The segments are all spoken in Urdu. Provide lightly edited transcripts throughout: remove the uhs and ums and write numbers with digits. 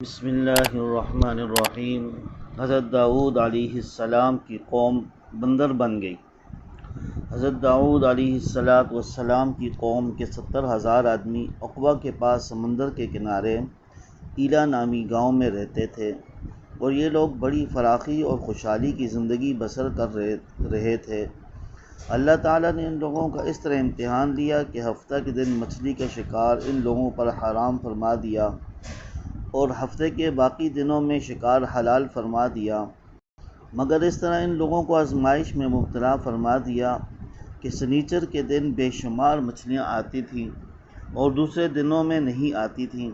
بسم اللہ الرحمن الرحیم۔ حضرت داؤد علیہ السلام کی قوم بندر بن گئی۔ حضرت داؤد علیہ السلام کی قوم کے 70,000 آدمی عقبہ کے پاس سمندر کے کنارے ایلا نامی گاؤں میں رہتے تھے، اور یہ لوگ بڑی فراخی اور خوشحالی کی زندگی بسر کر رہے تھے۔ اللہ تعالیٰ نے ان لوگوں کا اس طرح امتحان لیا کہ ہفتہ کے دن مچھلی کا شکار ان لوگوں پر حرام فرما دیا، اور ہفتے کے باقی دنوں میں شکار حلال فرما دیا، مگر اس طرح ان لوگوں کو آزمائش میں مبتلا فرما دیا کہ سنیچر کے دن بے شمار مچھلیاں آتی تھیں اور دوسرے دنوں میں نہیں آتی تھیں۔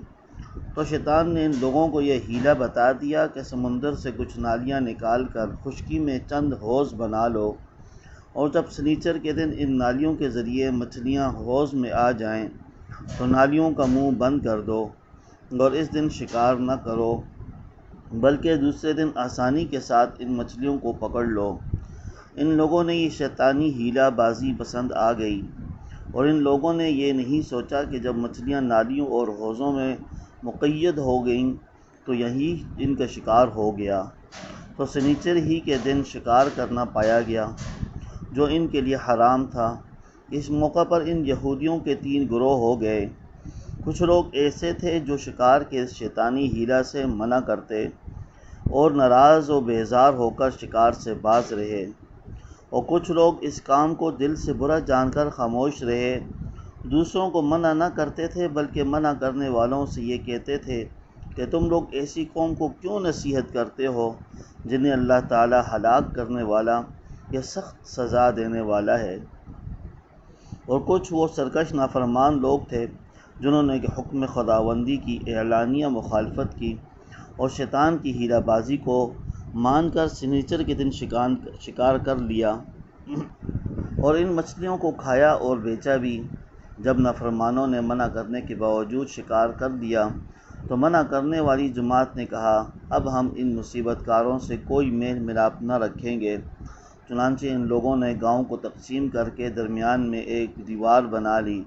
تو شیطان نے ان لوگوں کو یہ حیلہ بتا دیا کہ سمندر سے کچھ نالیاں نکال کر خشکی میں چند حوض بنا لو، اور جب سنیچر کے دن ان نالیوں کے ذریعے مچھلیاں حوض میں آ جائیں تو نالیوں کا منہ بند کر دو، اور اس دن شکار نہ کرو، بلکہ دوسرے دن آسانی کے ساتھ ان مچھلیوں کو پکڑ لو۔ ان لوگوں نے یہ شیطانی حیلہ بازی پسند آ گئی، اور ان لوگوں نے یہ نہیں سوچا کہ جب مچھلیاں نالیوں اور حوضوں میں مقید ہو گئیں تو یہی ان کا شکار ہو گیا، تو سنیچر ہی کے دن شکار کرنا پایا گیا، جو ان کے لیے حرام تھا۔ اس موقع پر ان یہودیوں کے 3 گروہ ہو گئے۔ کچھ لوگ ایسے تھے جو شکار کے شیطانی حیلہ سے منع کرتے اور ناراض و بیزار ہو کر شکار سے باز رہے، اور کچھ لوگ اس کام کو دل سے برا جان کر خاموش رہے۔ دوسروں کو منع نہ کرتے تھے، بلکہ منع کرنے والوں سے یہ کہتے تھے کہ تم لوگ ایسی قوم کو کیوں نصیحت کرتے ہو جنہیں اللہ تعالیٰ ہلاک کرنے والا یا سخت سزا دینے والا ہے۔ اور کچھ وہ سرکش نافرمان لوگ تھے جنہوں نے حکم خداوندی کی اعلانیہ مخالفت کی اور شیطان کی حیلہ بازی کو مان کر سنیچر کے دن شکار کر لیا، اور ان مچھلیوں کو کھایا اور بیچا بھی۔ جب نافرمانوں نے منع کرنے کے باوجود شکار کر لیا تو منع کرنے والی جماعت نے کہا، اب ہم ان مصیبت کاروں سے کوئی میل ملاپ نہ رکھیں گے۔ چنانچہ ان لوگوں نے گاؤں کو تقسیم کر کے درمیان میں ایک دیوار بنا لی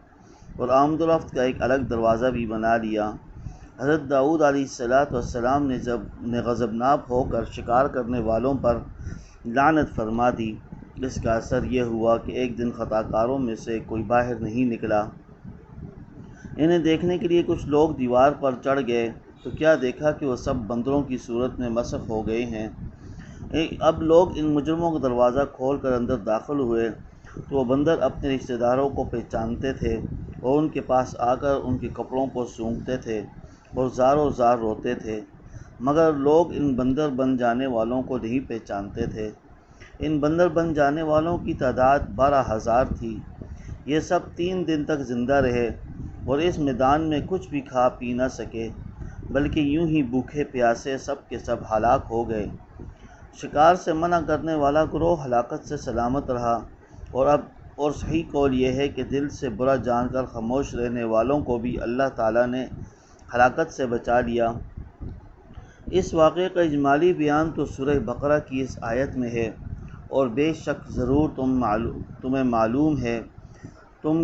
اور آمد و رفت کا ایک الگ دروازہ بھی بنا لیا۔ حضرت داؤد علیہ السلام نے غضبناک ہو کر شکار کرنے والوں پر لعنت فرما دی۔ اس کا اثر یہ ہوا کہ ایک دن خطا کاروں میں سے کوئی باہر نہیں نکلا۔ انہیں دیکھنے کے لیے کچھ لوگ دیوار پر چڑھ گئے تو کیا دیکھا کہ وہ سب بندروں کی صورت میں مسخ ہو گئے ہیں۔ اب لوگ ان مجرموں کا دروازہ کھول کر اندر داخل ہوئے تو وہ بندر اپنے رشتہ داروں کو پہچانتے تھے، اور ان کے پاس آ کر ان کے کپڑوں کو سونگھتے تھے اور زار و زار روتے تھے، مگر لوگ ان بندر بن جانے والوں کو نہیں پہچانتے تھے۔ ان بندر بن جانے والوں کی تعداد 12,000 تھی۔ یہ سب 3 دن تک زندہ رہے اور اس میدان میں کچھ بھی کھا پی نہ سکے، بلکہ یوں ہی بھوکے پیاسے سب کے سب ہلاک ہو گئے۔ شکار سے منع کرنے والا گروہ ہلاکت سے سلامت رہا، اور صحیح قول یہ ہے کہ دل سے برا جان کر خاموش رہنے والوں کو بھی اللہ تعالیٰ نے ہلاکت سے بچا لیا۔ اس واقعے کا اجمالی بیان تو سورہ بقرہ کی اس آیت میں ہے، اور بے شک ضرور تمہیں معلوم ہے تم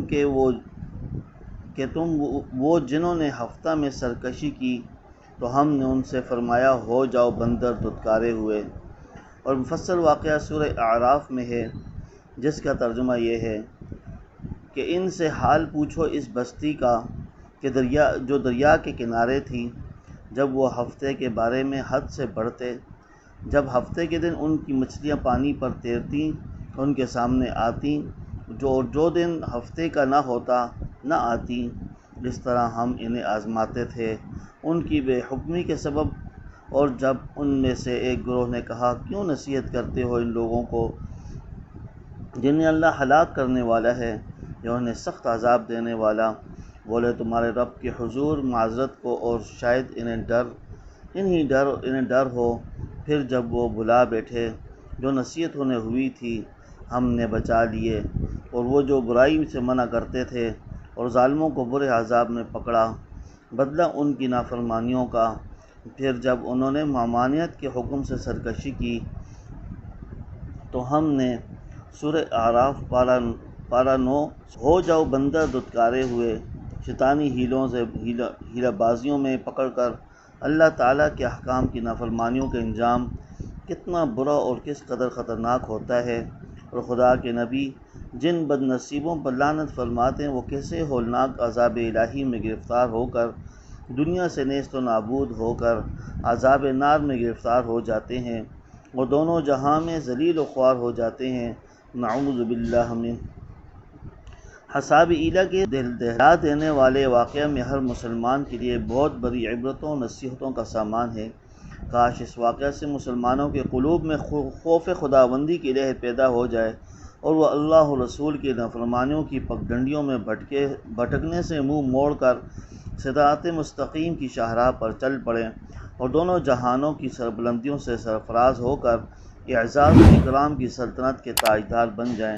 وہ جنہوں نے ہفتہ میں سرکشی کی تو ہم نے ان سے فرمایا ہو جاؤ بندر دھتکارے ہوئے۔ اور مفصل واقعہ سورہ اعراف میں ہے، جس کا ترجمہ یہ ہے کہ ان سے حال پوچھو اس بستی کا کہ جو دریا کے کنارے تھی، جب وہ ہفتے کے بارے میں حد سے بڑھتے، جب ہفتے کے دن ان کی مچھلیاں پانی پر تیرتیں، ان کے سامنے آتیں، جو دن ہفتے کا نہ ہوتا نہ آتیں۔ اس طرح ہم انہیں آزماتے تھے ان کی بے حکمی کے سبب۔ اور جب ان میں سے ایک گروہ نے کہا، کیوں نصیحت کرتے ہو ان لوگوں کو جنہیں اللہ ہلاک کرنے والا ہے یا انہیں سخت عذاب دینے والا؟ بولے، تمہارے رب کے حضور معذرت کو، اور شاید انہیں ڈر ہو۔ پھر جب وہ بھلا بیٹھے جو نصیحت انہیں ہوئی تھی، ہم نے بچا لیے، اور وہ جو برائی سے منع کرتے تھے، اور ظالموں کو برے عذاب میں پکڑا، بدلہ ان کی نافرمانیوں کا۔ پھر جب انہوں نے ممانعت کے حکم سے سرکشی کی تو ہم نے سورہ اعراف پارہ 9 ہو جاؤ بندر دھتکارے ہوئے، شیطانی ہیلہ بازیوں میں پکڑ کر اللہ تعالیٰ کے احکام کی نافرمانیوں کا انجام کتنا برا اور کس قدر خطرناک ہوتا ہے، اور خدا کے نبی جن بد نصیبوں پر لعنت فرماتے ہیں وہ کیسے ہولناک عذاب الہی میں گرفتار ہو کر دنیا سے نیست و نابود ہو کر عذاب نار میں گرفتار ہو جاتے ہیں اور دونوں جہاں میں ذلیل و خوار ہو جاتے ہیں۔ نعوذ باللہ من حساب الہ کے دل دہلا دینے والے واقعہ میں ہر مسلمان کے لیے بہت بڑی عبرتوں اور نصیحتوں کا سامان ہے۔ کاش اس واقعہ سے مسلمانوں کے قلوب میں خوف خداوندی کی لہر پیدا ہو جائے اور وہ اللہ و رسول کی نافرمانیوں کی پگڈنڈیوں میں بھٹکنے سے منہ موڑ کر صراط مستقیم کی شاہراہ پر چل پڑیں اور دونوں جہانوں کی سربلندیوں سے سرفراز ہو کر اعزاز و اکرام کی سلطنت کے تاجدار بن جائیں۔